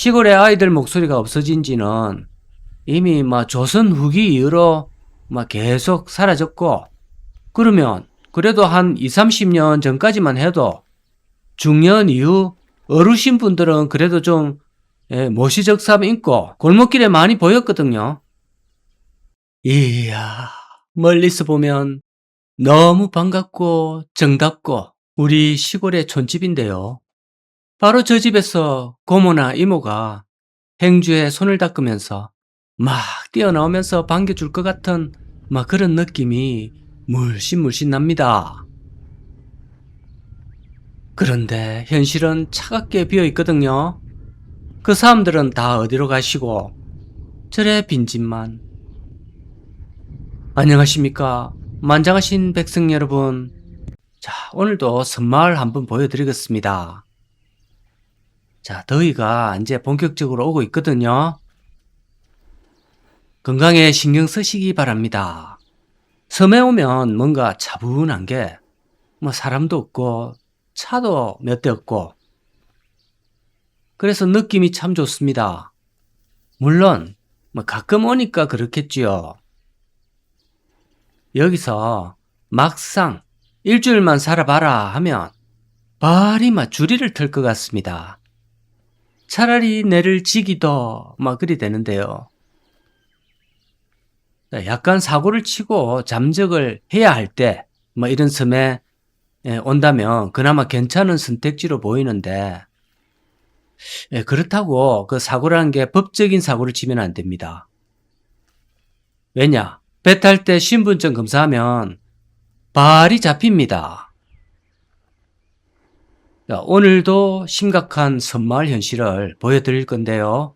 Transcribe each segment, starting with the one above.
시골의 아이들 목소리가 없어진 지는 이미 조선 후기 이후로 계속 사라졌고, 그러면 그래도 한 20, 30년 전까지만 해도 중년 이후 어르신 분들은 그래도 좀 모시적삼 있고 골목길에 많이 보였거든요. 이야, 멀리서 보면 너무 반갑고 정답고 우리 시골의 촌집인데요. 바로 저 집에서 고모나 이모가 행주에 손을 닦으면서 막 뛰어나오면서 반겨줄 것 같은 그런 느낌이 물씬 납니다. 그런데 현실은 차갑게 비어 있거든요. 그 사람들은 다 어디로 가시고 저래 빈집만. 안녕하십니까, 만장하신 백성 여러분. 자, 오늘도 섬마을 한번 보여드리겠습니다. 자, 더위가 이제 본격적으로 오고 있거든요. 건강에 신경 쓰시기 바랍니다. 섬에 오면 뭔가 차분한 게 사람도 없고 차도 몇 대 없고 그래서 느낌이 참 좋습니다. 물론 가끔 오니까 그렇겠지요. 여기서 막상 일주일만 살아봐라 하면 발이 주리를 틀 것 같습니다. 차라리 내를 지기도 그리 되는데요. 약간 사고를 치고 잠적을 해야 할 때 이런 섬에 온다면 그나마 괜찮은 선택지로 보이는데, 그렇다고 그 사고라는 게 법적인 사고를 치면 안 됩니다. 왜냐? 배 탈 때 신분증 검사하면 발이 잡힙니다. 자, 오늘도 심각한 섬마을 현실을 보여드릴 건데요.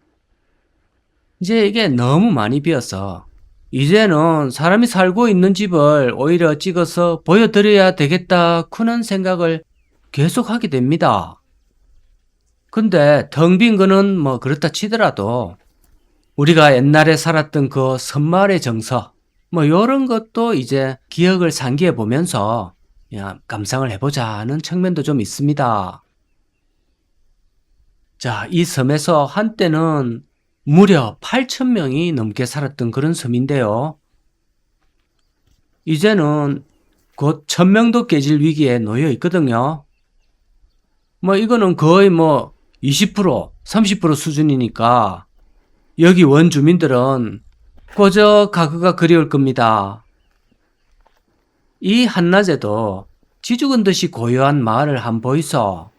이제 이게 너무 많이 비어서 이제는 사람이 살고 있는 집을 오히려 찍어서 보여드려야 되겠다 그런 생각을 계속 하게 됩니다. 근데 텅 빈 거는 그렇다 치더라도 우리가 옛날에 살았던 그 섬마을의 정서 요런 것도 이제 기억을 상기해 보면서 그냥 감상을 해보자는 측면도 좀 있습니다. 자, 이 섬에서 한때는 무려 8,000명이 넘게 살았던 그런 섬인데요. 이제는 곧 1,000명도 깨질 위기에 놓여 있거든요. 이거는 거의 20%, 30% 수준이니까 여기 원주민들은 고저 가그가 그리울 겁니다. 이 한낮에도 지죽은 듯이 고요한 마을을 한 보이소.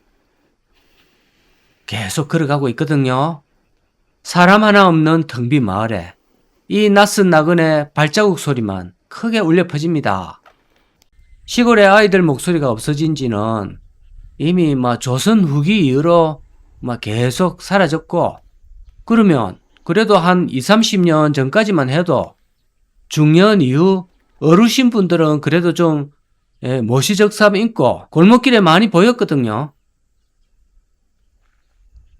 계속 걸어가고 있거든요. 사람 하나 없는 텅 빈 마을에 이 낯선 나그네 발자국 소리만 크게 울려 퍼집니다. 시골의 아이들 목소리가 없어진 지는 이미 조선 후기 이후로 계속 사라졌고, 그러면 그래도 한 20, 30년 전까지만 해도 중년 이후 어르신 분들은 그래도 좀 모시적삼 있고 골목길에 많이 보였거든요.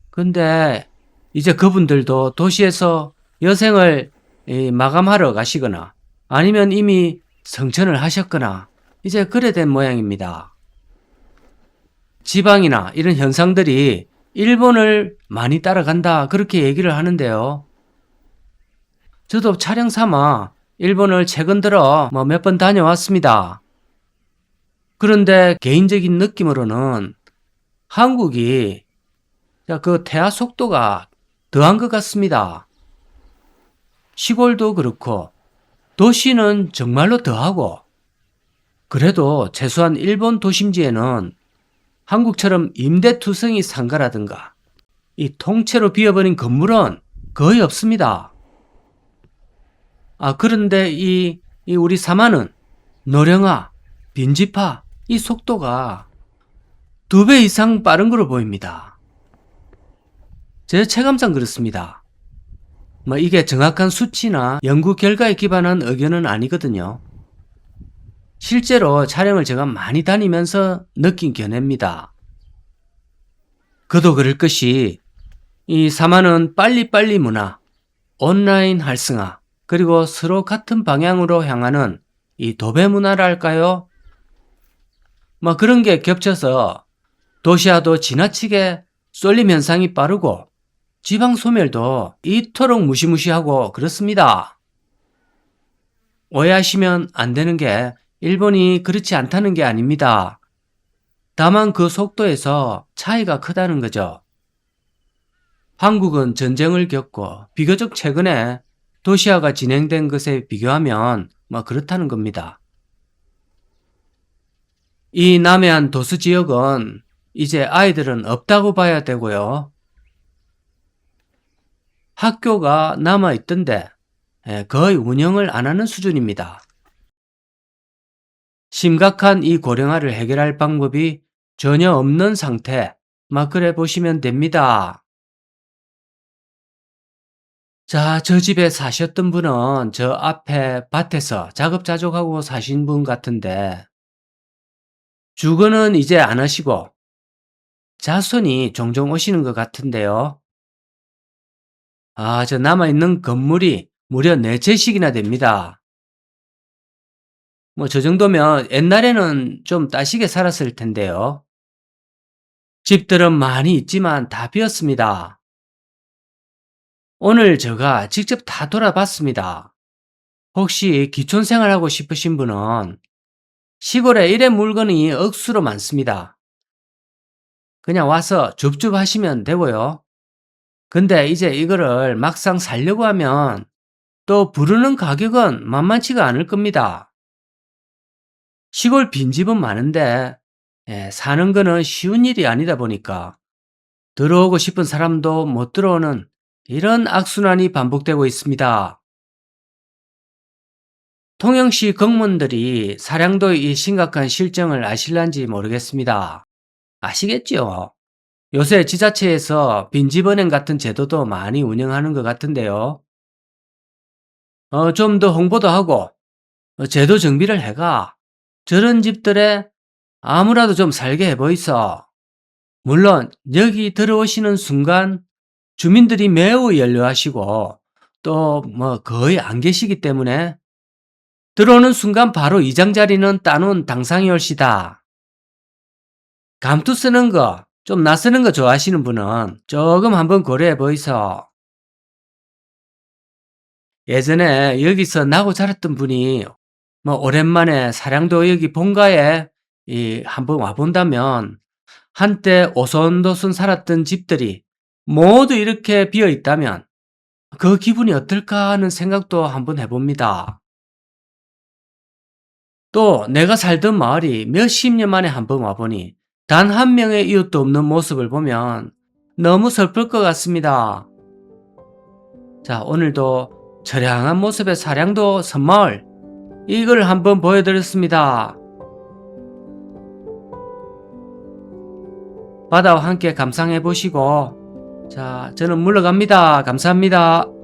근데 이제 그분들도 도시에서 여생을 마감하러 가시거나 아니면 이미 성천을 하셨거나 이제 그래 된 모양입니다. 지방이나 이런 현상들이 일본을 많이 따라간다 그렇게 얘기를 하는데요. 저도 촬영 삼아 일본을 최근 들어 몇 번 다녀왔습니다. 그런데 개인적인 느낌으로는 한국이 그 태아 속도가 더한 것 같습니다. 시골도 그렇고 도시는 정말로 더하고, 그래도 최소한 일본 도심지에는 한국처럼 임대투성이 상가라든가 이 통째로 비어버린 건물은 거의 없습니다. 그런데 이 우리 사마는 노령화, 빈집화 이 속도가 2배 이상 빠른 걸로 보입니다. 제 체감상 그렇습니다. 이게 정확한 수치나 연구 결과에 기반한 의견은 아니거든요. 실제로 촬영을 제가 많이 다니면서 느낀 견해입니다. 그도 그럴 것이 이 사마는 빨리빨리 문화, 온라인 활성화, 그리고 서로 같은 방향으로 향하는 이 도배 문화랄까요? 그런 게 겹쳐서 도시화도 지나치게 쏠림 현상이 빠르고 지방 소멸도 이토록 무시무시하고 그렇습니다. 오해하시면 안 되는 게 일본이 그렇지 않다는 게 아닙니다. 다만 그 속도에서 차이가 크다는 거죠. 한국은 전쟁을 겪고 비교적 최근에 도시화가 진행된 것에 비교하면 그렇다는 겁니다. 이 남해안 도서 지역은 이제 아이들은 없다고 봐야 되고요. 학교가 남아있던데 거의 운영을 안 하는 수준입니다. 심각한 이 고령화를 해결할 방법이 전혀 없는 상태, 그래 보시면 됩니다. 자, 저 집에 사셨던 분은 저 앞에 밭에서 작업자족하고 사신 분 같은데 주거는 이제 안 하시고 자손이 종종 오시는 것 같은데요. 저 남아있는 건물이 무려 4채씩이나 됩니다. 저 정도면 옛날에는 좀 따시게 살았을 텐데요. 집들은 많이 있지만 다 비었습니다. 오늘 제가 직접 다 돌아봤습니다. 혹시 기촌생활하고 싶으신 분은 시골에 이래 물건이 억수로 많습니다. 그냥 와서 줍줍하시면 되고요. 근데 이제 이거를 막상 살려고 하면 또 부르는 가격은 만만치가 않을 겁니다. 시골 빈집은 많은데 사는 거는 쉬운 일이 아니다 보니까 들어오고 싶은 사람도 못 들어오는 이런 악순환이 반복되고 있습니다. 통영시 공무원들이 사량도의 이 심각한 실정을 아실란지 모르겠습니다. 아시겠죠? 요새 지자체에서 빈집은행 같은 제도도 많이 운영하는 것 같은데요. 좀 더 홍보도 하고 제도 정비를 해가 저런 집들에 아무라도 좀 살게 해보이소. 물론 여기 들어오시는 순간 주민들이 매우 연료하시고 또 거의 안 계시기 때문에 들어오는 순간 바로 이장자리는 따놓은 당상이 올시다. 감투 쓰는 거, 좀 낯쓰는 거 좋아하시는 분은 조금 한번 고려해 보이소. 예전에 여기서 나고 자랐던 분이 오랜만에 사량도 여기 본가에 한번 와본다면 한때 오손도손 살았던 집들이 모두 이렇게 비어 있다면 그 기분이 어떨까 하는 생각도 한번 해봅니다. 또 내가 살던 마을이 몇십 년 만에 한번 와보니 단 한 명의 이웃도 없는 모습을 보면 너무 슬플 것 같습니다. 자, 오늘도 처량한 모습의 사량도 섬마을 이걸 한번 보여드렸습니다. 바다와 함께 감상해 보시고 자, 저는 물러갑니다. 감사합니다.